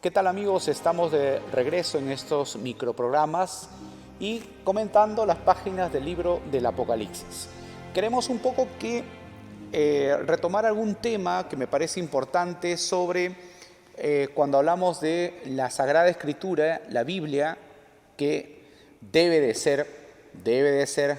¿Qué tal, amigos? Estamos de regreso en estos microprogramas y comentando las páginas del libro del Apocalipsis. Queremos un poco retomar algún tema que me parece importante sobre cuando hablamos de la Sagrada Escritura, la Biblia, que debe de ser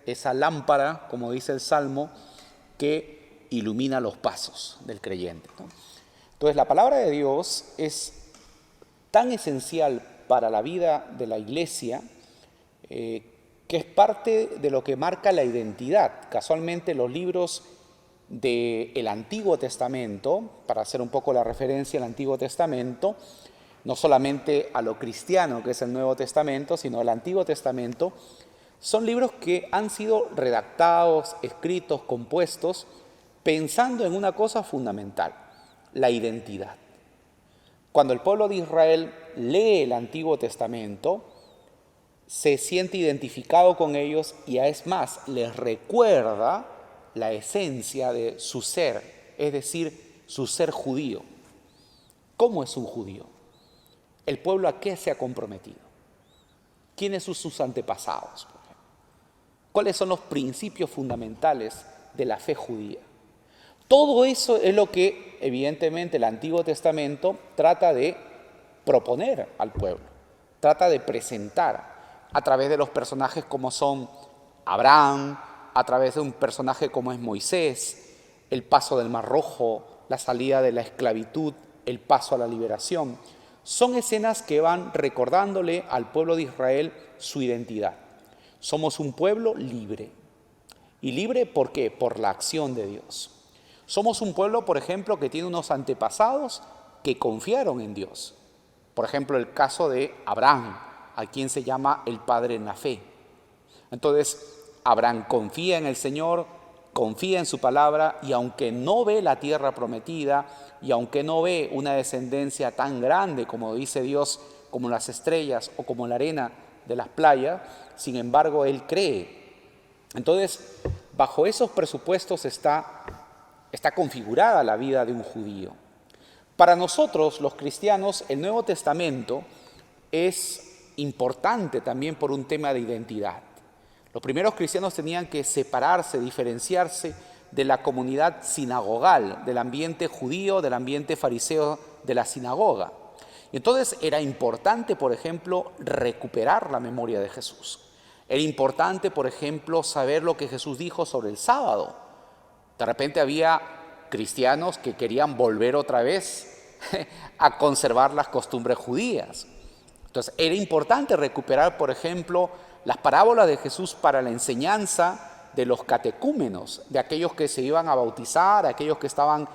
esa lámpara, como dice el Salmo, que ilumina los pasos del creyente, ¿no? Entonces, la palabra de Dios es tan esencial para la vida de la iglesia que es parte de lo que marca la identidad. Casualmente, los libros del Antiguo Testamento, para hacer un poco la referencia al Antiguo Testamento, no solamente a lo cristiano que es el Nuevo Testamento, sino el Antiguo Testamento, son libros que han sido redactados, escritos, compuestos, pensando en una cosa fundamental: la identidad. Cuando el pueblo de Israel lee el Antiguo Testamento, se siente identificado con ellos y es más, les recuerda la esencia de su ser, es decir, su ser judío. ¿Cómo es un judío? ¿El pueblo a qué se ha comprometido? ¿Quiénes son sus antepasados, por ejemplo? ¿Cuáles son los principios fundamentales de la fe judía? Todo eso es lo que, evidentemente, el Antiguo Testamento trata de proponer al pueblo, trata de presentar a través de los personajes como son Abraham, a través de un personaje como es Moisés, el paso del Mar Rojo, la salida de la esclavitud, el paso a la liberación. Son escenas que van recordándole al pueblo de Israel su identidad. Somos un pueblo libre. ¿Y libre por qué? Por la acción de Dios. Somos un pueblo, por ejemplo, que tiene unos antepasados que confiaron en Dios. Por ejemplo, el caso de Abraham, a quien se llama el padre en la fe. Entonces, Abraham confía en el Señor, confía en su palabra, y aunque no ve la tierra prometida, y aunque no ve una descendencia tan grande como dice Dios, como las estrellas o como la arena de las playas, sin embargo, él cree. Entonces, bajo esos presupuestos está configurada la vida de un judío. Para nosotros, los cristianos, el Nuevo Testamento es importante también por un tema de identidad. Los primeros cristianos tenían que separarse, diferenciarse de la comunidad sinagogal, del ambiente judío, del ambiente fariseo de la sinagoga. Y entonces era importante, por ejemplo, recuperar la memoria de Jesús. Era importante, por ejemplo, saber lo que Jesús dijo sobre el sábado. De repente había cristianos que querían volver otra vez a conservar las costumbres judías. Entonces era importante recuperar, por ejemplo, las parábolas de Jesús para la enseñanza de los catecúmenos, de aquellos que se iban a bautizar, aquellos que estaban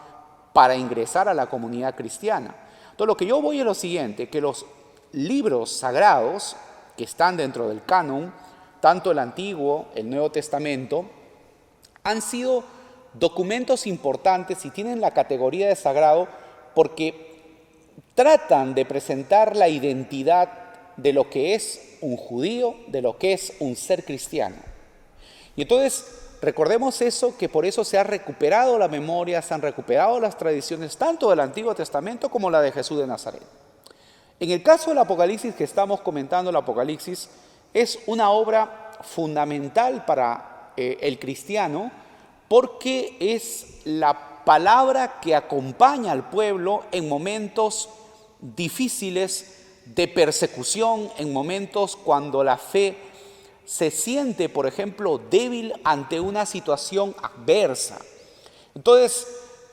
para ingresar a la comunidad cristiana. Entonces lo que yo voy es lo siguiente, que los libros sagrados que están dentro del canon, tanto el Antiguo, el Nuevo Testamento, han sido documentos importantes y tienen la categoría de sagrado porque tratan de presentar la identidad de lo que es un judío, de lo que es un ser cristiano. Y entonces recordemos eso, que por eso se ha recuperado la memoria, se han recuperado las tradiciones tanto del Antiguo Testamento como la de Jesús de Nazaret. En el caso del Apocalipsis que estamos comentando, el Apocalipsis es una obra fundamental para el cristiano, porque es la palabra que acompaña al pueblo en momentos difíciles de persecución, en momentos cuando la fe se siente, por ejemplo, débil ante una situación adversa. Entonces,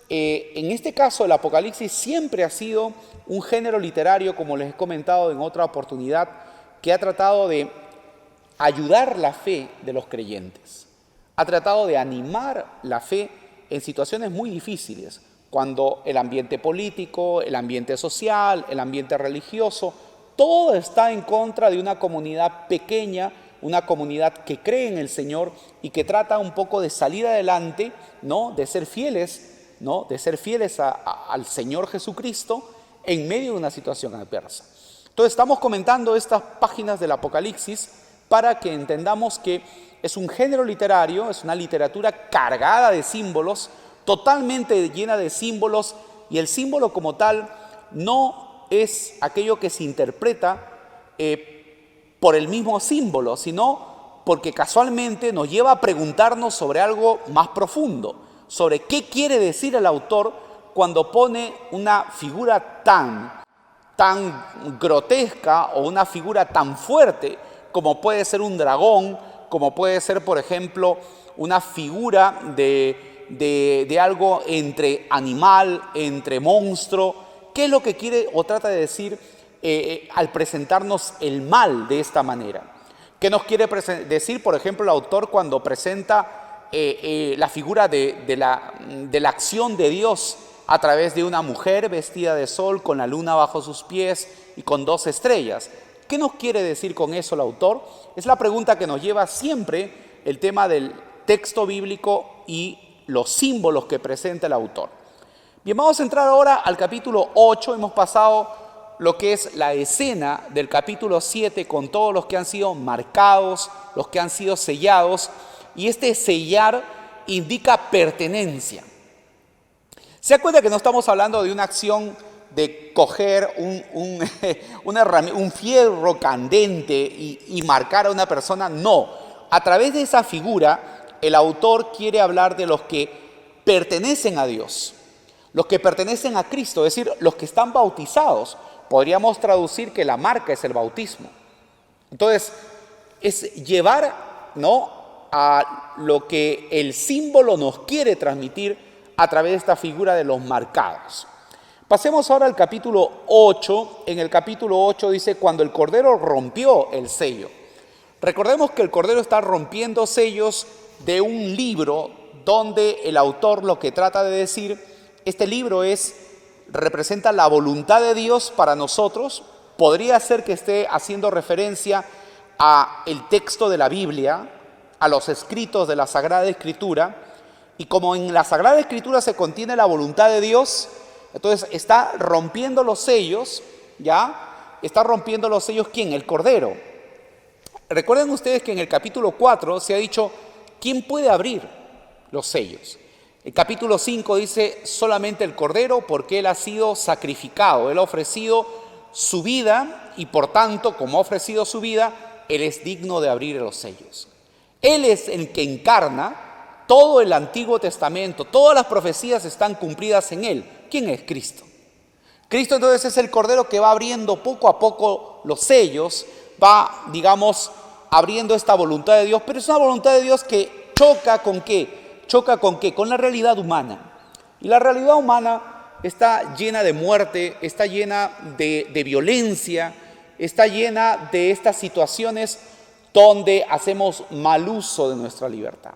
en este caso, el Apocalipsis siempre ha sido un género literario, como les he comentado en otra oportunidad, que ha tratado de ayudar la fe de los creyentes. Ha tratado de animar la fe en situaciones muy difíciles, cuando el ambiente político, el ambiente social, el ambiente religioso, todo está en contra de una comunidad pequeña, una comunidad que cree en el Señor y que trata un poco de salir adelante, ¿no? De ser fieles, ¿no? De ser fieles al Señor Jesucristo en medio de una situación adversa. Entonces estamos comentando estas páginas del Apocalipsis para que entendamos que es un género literario, es una literatura cargada de símbolos, totalmente llena de símbolos, y el símbolo como tal no es aquello que se interpreta por el mismo símbolo, sino porque casualmente nos lleva a preguntarnos sobre algo más profundo, sobre qué quiere decir el autor cuando pone una figura tan grotesca o una figura tan fuerte como puede ser un dragón, como puede ser, por ejemplo, una figura de algo entre animal, entre monstruo. ¿Qué es lo que quiere o trata de decir al presentarnos el mal de esta manera? ¿Qué nos quiere decir, por ejemplo, el autor cuando presenta la figura de la acción de Dios a través de una mujer vestida de sol, con la luna bajo sus pies y con 2 estrellas? ¿Qué nos quiere decir con eso el autor? Es la pregunta que nos lleva siempre el tema del texto bíblico y los símbolos que presenta el autor. Bien, vamos a entrar ahora al capítulo 8. Hemos pasado lo que es la escena del capítulo 7 con todos los que han sido marcados, los que han sido sellados, y este sellar indica pertenencia. ¿Se da cuenta que no estamos hablando de una acción de coger un fierro candente y marcar a una persona? No, a través de esa figura el autor quiere hablar de los que pertenecen a Dios, los que pertenecen a Cristo, es decir, los que están bautizados. Podríamos traducir que la marca es el bautismo. Entonces, es llevar, ¿no?, a lo que el símbolo nos quiere transmitir a través de esta figura de los marcados. Pasemos ahora al capítulo 8. En el capítulo 8 dice, cuando el Cordero rompió el sello. Recordemos que el Cordero está rompiendo sellos de un libro donde el autor lo que trata de decir, este libro representa la voluntad de Dios para nosotros. Podría ser que esté haciendo referencia a el texto de la Biblia, a los escritos de la Sagrada Escritura, y como en la Sagrada Escritura se contiene la voluntad de Dios, entonces está rompiendo los sellos, ¿ya? Está rompiendo los sellos, ¿quién? El Cordero. Recuerden ustedes que en el capítulo 4 se ha dicho, ¿quién puede abrir los sellos? El capítulo 5 dice, solamente el Cordero, porque Él ha sido sacrificado, Él ha ofrecido su vida, y por tanto, como ha ofrecido su vida, Él es digno de abrir los sellos. Él es el que encarna todo el Antiguo Testamento, todas las profecías están cumplidas en Él. ¿Quién es Cristo? Cristo entonces es el Cordero que va abriendo poco a poco los sellos, va, digamos, abriendo esta voluntad de Dios, pero es una voluntad de Dios que choca ¿con qué? ¿Choca con qué? Con la realidad humana. Y la realidad humana está llena de muerte, está llena de violencia, está llena de estas situaciones donde hacemos mal uso de nuestra libertad.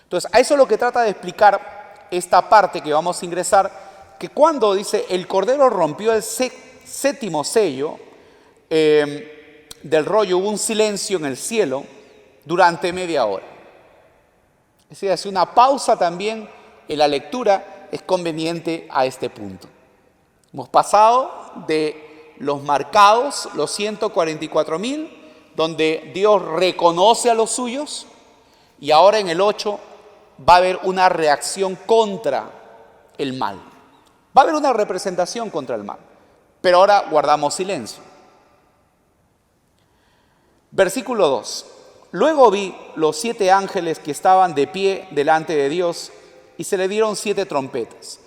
Entonces, a eso es lo que trata de explicar esta parte que vamos a ingresar, que cuando dice, el Cordero rompió el séptimo sello del rollo, hubo un silencio en el cielo durante media hora. Es decir, hace una pausa también en la lectura, es conveniente a este punto. Hemos pasado de los marcados, los 144.000, donde Dios reconoce a los suyos, y ahora en el 8 va a haber una reacción contra el mal. Va a haber una representación contra el mal, pero ahora guardamos silencio. Versículo 2. Luego vi los 7 ángeles que estaban de pie delante de Dios, y se le dieron 7 trompetas.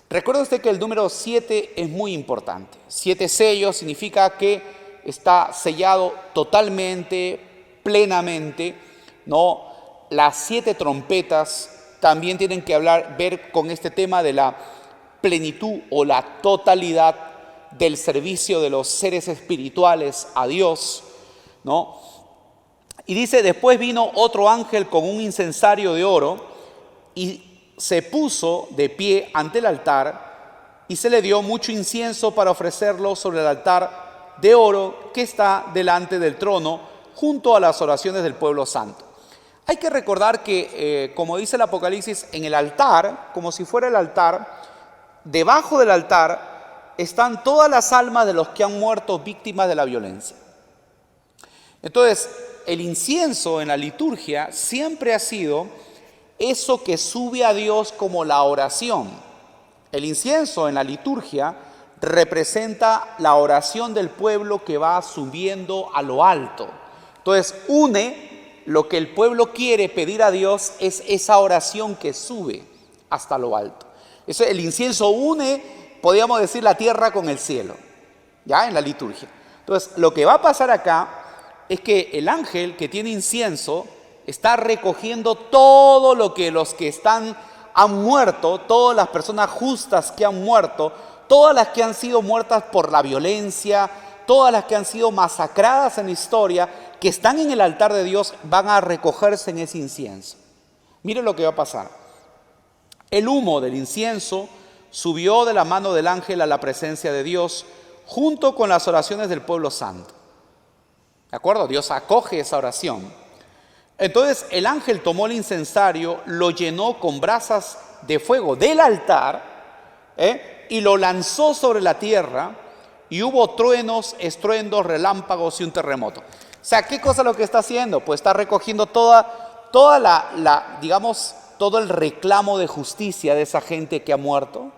Recuerde usted que el número 7 es muy importante. 7 sellos significa que está sellado totalmente, plenamente, ¿no? Las 7 trompetas también tienen que ver con este tema de la plenitud o la totalidad del servicio de los seres espirituales a Dios, ¿no? Y dice, después vino otro ángel con un incensario de oro y se puso de pie ante el altar, y se le dio mucho incienso para ofrecerlo sobre el altar de oro que está delante del trono, junto a las oraciones del pueblo santo. Hay que recordar que, como dice el Apocalipsis, en el altar, como si fuera el altar, debajo del altar están todas las almas de los que han muerto víctimas de la violencia. Entonces, el incienso en la liturgia siempre ha sido eso que sube a Dios como la oración. El incienso en la liturgia representa la oración del pueblo que va subiendo a lo alto. Entonces une lo que el pueblo quiere pedir a Dios, es esa oración que sube hasta lo alto. Eso, el incienso une, podríamos decir, la tierra con el cielo, ya en la liturgia. Entonces lo que va a pasar acá es que el ángel que tiene incienso está recogiendo todo lo que los que han muerto, todas las personas justas que han muerto, todas las que han sido muertas por la violencia, todas las que han sido masacradas en la historia, que están en el altar de Dios, van a recogerse en ese incienso. Miren lo que va a pasar. El humo del incienso subió de la mano del ángel a la presencia de Dios, junto con las oraciones del pueblo santo. ¿De acuerdo? Dios acoge esa oración. Entonces el ángel tomó el incensario, lo llenó con brasas de fuego del altar, y lo lanzó sobre la tierra, y hubo truenos, estruendos, relámpagos y un terremoto. O sea, ¿qué cosa es lo que está haciendo? Pues está recogiendo toda digamos, todo el reclamo de justicia de esa gente que ha muerto.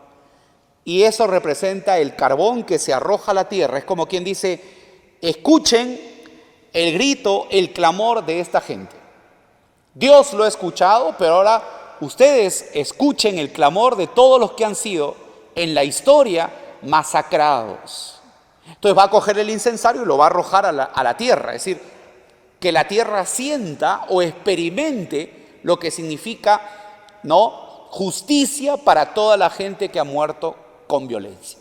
Y eso representa el carbón que se arroja a la tierra. Es como quien dice, escuchen el grito, el clamor de esta gente. Dios lo ha escuchado, pero ahora ustedes escuchen el clamor de todos los que han sido en la historia masacrados. Entonces va a coger el incensario y lo va a arrojar a la tierra. Es decir, que la tierra sienta o experimente lo que significa, ¿no?, justicia para toda la gente que ha muerto con violencia.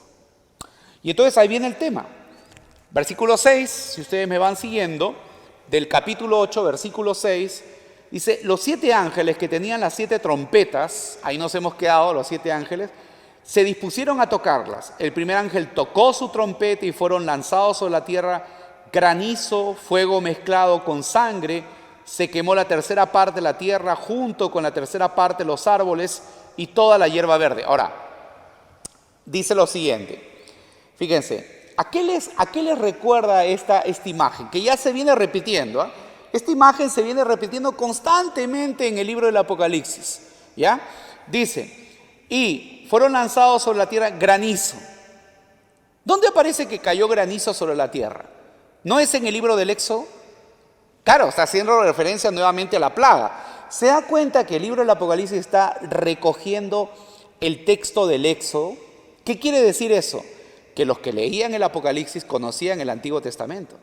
Y entonces ahí viene el tema. Versículo 6, si ustedes me van siguiendo, del capítulo 8, versículo 6, dice, los 7 ángeles que tenían las 7 trompetas, ahí nos hemos quedado, los 7 ángeles, se dispusieron a tocarlas. El primer ángel tocó su trompeta y fueron lanzados sobre la tierra granizo, fuego mezclado con sangre. Se quemó la tercera parte de la tierra junto con la tercera parte de los árboles y toda la hierba verde. Ahora, dice lo siguiente, fíjense, ¿a qué les recuerda esta imagen? Que ya se viene repitiendo, ¿eh? Esta imagen se viene repitiendo constantemente en el libro del Apocalipsis, ¿ya? Dice, y fueron lanzados sobre la tierra granizo. ¿Dónde aparece que cayó granizo sobre la tierra? ¿No es en el libro del Éxodo? Claro, está haciendo referencia nuevamente a la plaga. ¿Se da cuenta que el libro del Apocalipsis está recogiendo el texto del Éxodo? ¿Qué quiere decir eso? Que los que leían el Apocalipsis conocían el Antiguo Testamento.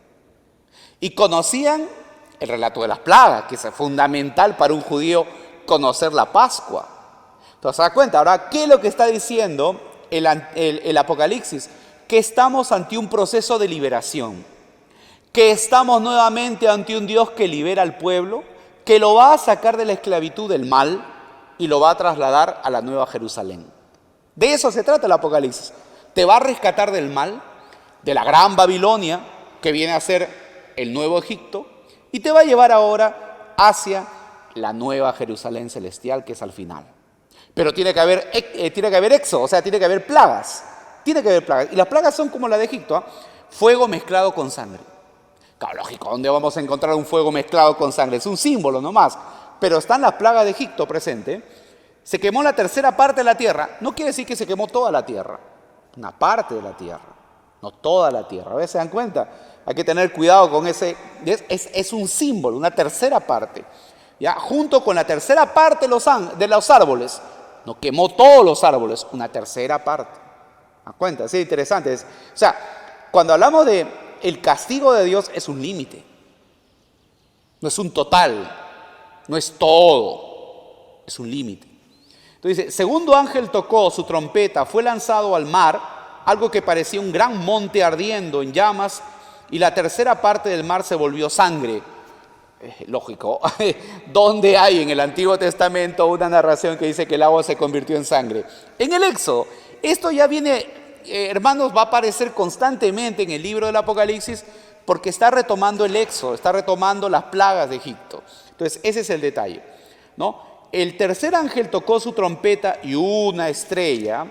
Y conocían el relato de las plagas, que es fundamental para un judío conocer la Pascua. Entonces, ¿se da cuenta? Ahora, ¿qué es lo que está diciendo el Apocalipsis? Que estamos ante un proceso de liberación. Que estamos nuevamente ante un Dios que libera al pueblo, que lo va a sacar de la esclavitud del mal y lo va a trasladar a la Nueva Jerusalén. De eso se trata el Apocalipsis. Te va a rescatar del mal, de la gran Babilonia, que viene a ser el nuevo Egipto, y te va a llevar ahora hacia la Nueva Jerusalén celestial, que es al final. Pero tiene que haber éxodo, o sea, tiene que haber plagas. Tiene que haber plagas. Y las plagas son como la de Egipto, ¿eh? Fuego mezclado con sangre. Claro, lógico, ¿dónde vamos a encontrar un fuego mezclado con sangre? Es un símbolo nomás. Pero están las plagas de Egipto presente. Se quemó la tercera parte de la tierra. No quiere decir que se quemó toda la tierra. Una parte de la tierra. No toda la tierra. A veces se dan cuenta. Hay que tener cuidado con ese. Es un símbolo, una tercera parte. ¿Ya? Junto con la tercera parte de los árboles. No quemó todos los árboles. Una tercera parte. ¿Se dan cuenta? Sí, interesante. O sea, cuando hablamos de el castigo de Dios es un límite, no es un total, no es todo, es un límite. Entonces dice, segundo ángel tocó su trompeta, fue lanzado al mar, algo que parecía un gran monte ardiendo en llamas, y la tercera parte del mar se volvió sangre. Lógico, ¿dónde hay en el Antiguo Testamento una narración que dice que el agua se convirtió en sangre? En el Éxodo. Esto ya viene... hermanos, va a aparecer constantemente en el libro del Apocalipsis porque está retomando el Éxodo, está retomando las plagas de Egipto. Entonces, ese es el detalle, ¿no? El tercer ángel tocó su trompeta y una estrella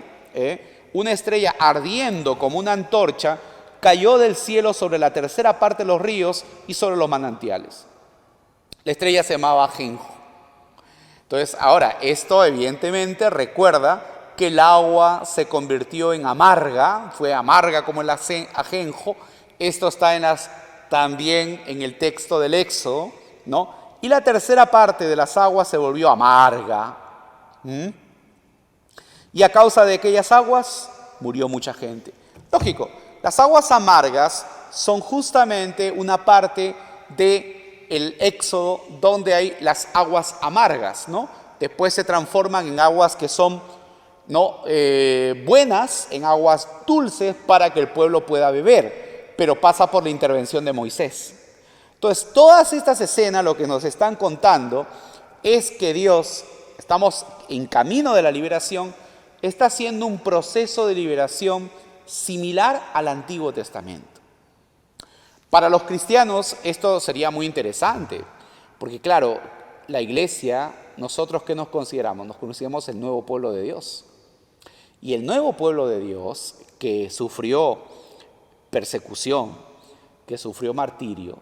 ardiendo como una antorcha, cayó del cielo sobre la tercera parte de los ríos y sobre los manantiales. La estrella se llamaba Ajenjo. Entonces, ahora, esto evidentemente recuerda que el agua se convirtió en amarga, fue amarga como el ajenjo. Esto está también en el texto del Éxodo, ¿no? Y la tercera parte de las aguas se volvió amarga. Y a causa de aquellas aguas murió mucha gente. Lógico, las aguas amargas son justamente una parte del Éxodo donde hay las aguas amargas, ¿no? Después se transforman en aguas que son buenas, en aguas dulces para que el pueblo pueda beber, pero pasa por la intervención de Moisés. Entonces, todas estas escenas lo que nos están contando es que Dios, estamos en camino de la liberación, está haciendo un proceso de liberación similar al Antiguo Testamento. Para los cristianos esto sería muy interesante, porque claro, la iglesia, nosotros ¿qué nos consideramos? Nos consideramos el nuevo pueblo de Dios. Y el nuevo pueblo de Dios que sufrió persecución, que sufrió martirio,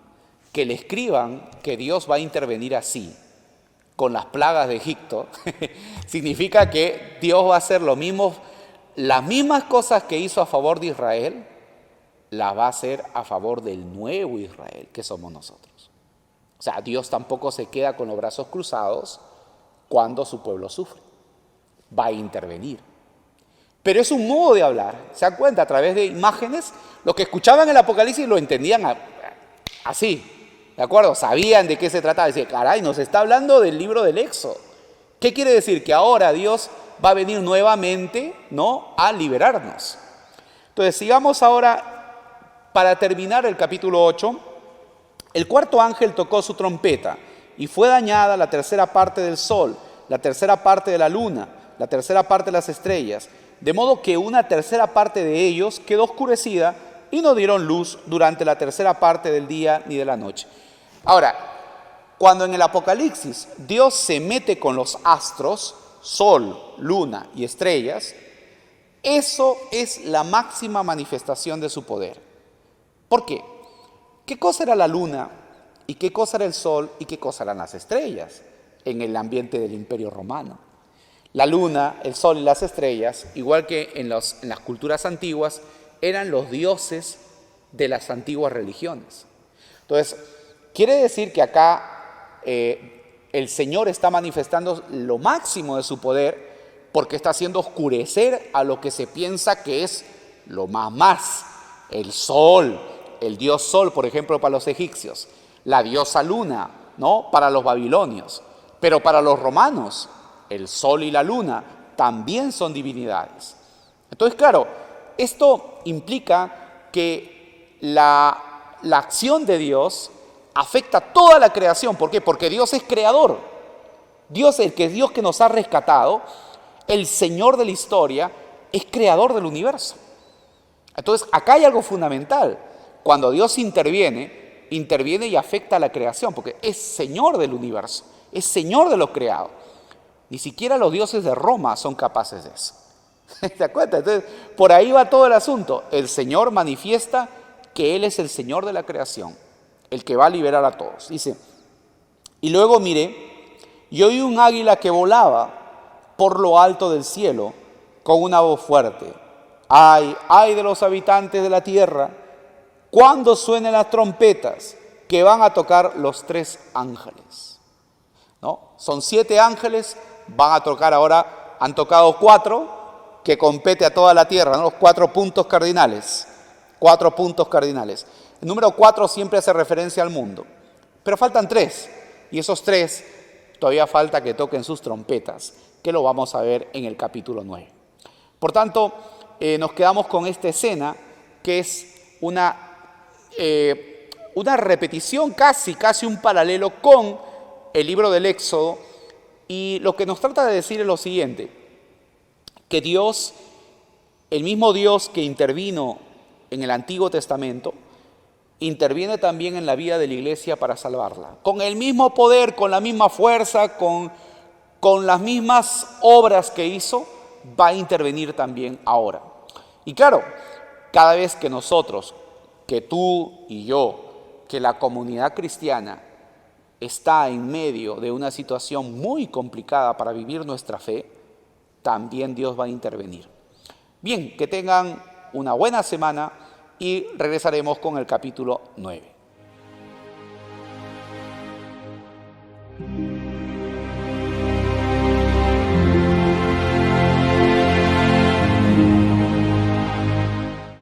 que le escriban que Dios va a intervenir así, con las plagas de Egipto, significa que Dios va a hacer lo mismo, las mismas cosas que hizo a favor de Israel, las va a hacer a favor del nuevo Israel, que somos nosotros. O sea, Dios tampoco se queda con los brazos cruzados cuando su pueblo sufre. Va a intervenir. Pero es un modo de hablar. ¿Se dan cuenta? A través de imágenes, los que escuchaban el Apocalipsis lo entendían así. ¿De acuerdo? Sabían de qué se trataba. Decían, caray, nos está hablando del libro del Éxodo. ¿Qué quiere decir? Que ahora Dios va a venir nuevamente, ¿no?, a liberarnos. Entonces, sigamos ahora. Para terminar el capítulo 8, el cuarto ángel tocó su trompeta y fue dañada la tercera parte del sol, la tercera parte de la luna, la tercera parte de las estrellas, de modo que una tercera parte de ellos quedó oscurecida y no dieron luz durante la tercera parte del día ni de la noche. Ahora, cuando en el Apocalipsis Dios se mete con los astros, sol, luna y estrellas, eso es la máxima manifestación de su poder. ¿Por qué? ¿Qué cosa era la luna? ¿Y qué cosa era el sol? ¿Y qué cosa eran las estrellas en el ambiente del Imperio Romano? La luna, el sol y las estrellas, igual que en las culturas antiguas, eran los dioses de las antiguas religiones. Entonces, quiere decir que acá el Señor está manifestando lo máximo de su poder porque está haciendo oscurecer a lo que se piensa que es lo más. El sol, el dios sol, por ejemplo, para los egipcios, la diosa luna, ¿no?, para los babilonios, pero para los romanos, el sol y la luna también son divinidades. Entonces, claro, esto implica que la acción de Dios afecta a toda la creación. ¿Por qué? Porque Dios es creador. Dios, Dios que nos ha rescatado, el Señor de la historia, es creador del universo. Entonces, acá hay algo fundamental. Cuando Dios interviene y afecta a la creación, porque es Señor del universo, es Señor de lo creado. Ni siquiera los dioses de Roma son capaces de eso. ¿Te das cuenta? Entonces, por ahí va todo el asunto. El Señor manifiesta que Él es el Señor de la creación, el que va a liberar a todos. Dice, y luego miré, y oí un águila que volaba por lo alto del cielo con una voz fuerte. Ay de los habitantes de la tierra, cuando suenen las trompetas que van a tocar los 3 ángeles. ¿No? Son 7 ángeles, van a tocar ahora, han tocado 4, que compete a toda la tierra, ¿no? Los 4 puntos cardinales. 4 puntos cardinales. El número 4 siempre hace referencia al mundo, pero faltan 3, y esos 3 todavía falta que toquen sus trompetas, que lo vamos a ver en el capítulo 9. Por tanto, nos quedamos con esta escena que es una repetición, casi un paralelo con el libro del Éxodo, y lo que nos trata de decir es lo siguiente, que Dios, el mismo Dios que intervino en el Antiguo Testamento, interviene también en la vida de la iglesia para salvarla, con el mismo poder, con la misma fuerza, con las mismas obras que hizo, va a intervenir también ahora. Y claro, cada vez que nosotros, que tú y yo, que la comunidad cristiana está en medio de una situación muy complicada para vivir nuestra fe, también Dios va a intervenir. Bien, que tengan una buena semana y regresaremos con el capítulo 9.